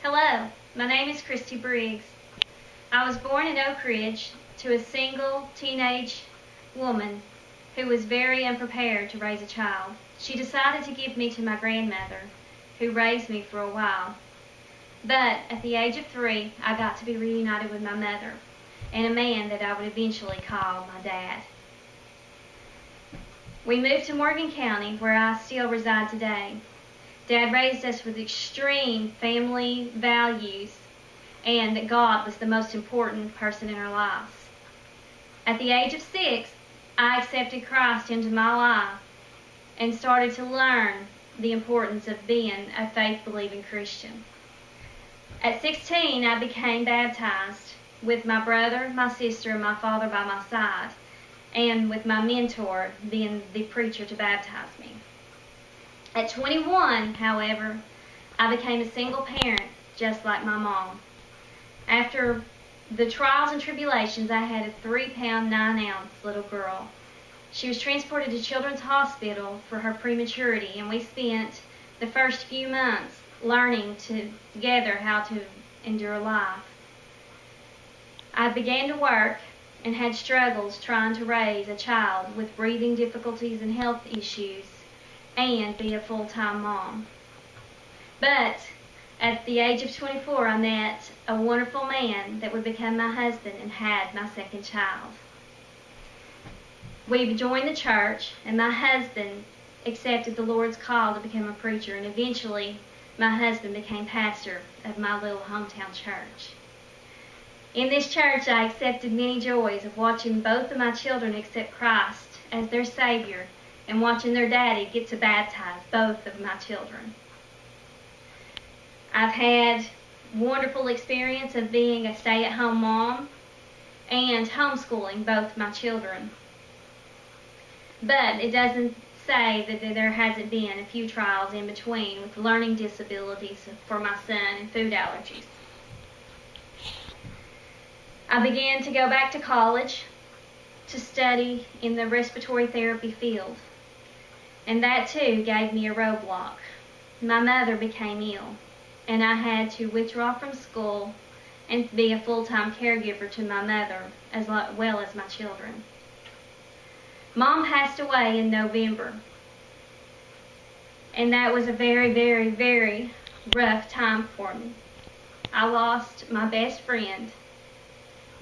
Hello, my name is Christy Briggs. I was born in Oak Ridge to a single teenage woman who was very unprepared to raise a child. She decided to give me to my grandmother, who raised me for a while. But at the age of 3, I got to be reunited with my mother and a man that I would eventually call my dad. We moved to Morgan County, where I still reside today. Dad raised us with extreme family values and that God was the most important person in our lives. At the age of 6, I accepted Christ into my life and started to learn the importance of being a faith-believing Christian. At 16, I became baptized with my brother, my sister, and my father by my side, and with my mentor being the preacher to baptize me. At 21, however, I became a single parent, just like my mom. After the trials and tribulations, I had a 3-pound, 9-ounce little girl. She was transported to Children's Hospital for her prematurity, and we spent the first few months learning together how to endure life. I began to work and had struggles trying to raise a child with breathing difficulties and health issues and be a full-time mom. But at the age of 24, I met a wonderful man that would become my husband and had my second child. We joined the church, and my husband accepted the Lord's call to become a preacher, and eventually my husband became pastor of my little hometown church. In this church, I accepted many joys of watching both of my children accept Christ as their Savior and watching their daddy get to baptize both of my children. I've had wonderful experience of being a stay-at-home mom and homeschooling both my children. But it doesn't say that there hasn't been a few trials in between with learning disabilities for my son and food allergies. I began to go back to college to study in the respiratory therapy field, and that too gave me a roadblock. My mother became ill, and I had to withdraw from school and be a full-time caregiver to my mother as well as my children. Mom passed away in November, and that was a very, very, very rough time for me. I lost my best friend,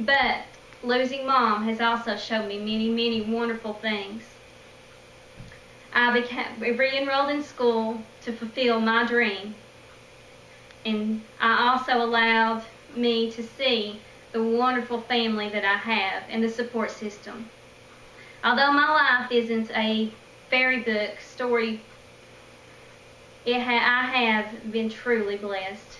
but losing Mom has also shown me many, many wonderful things. I re-enrolled in school to fulfill my dream, and I also allowed me to see the wonderful family that I have and the support system. Although my life isn't a fairy book story, I have been truly blessed.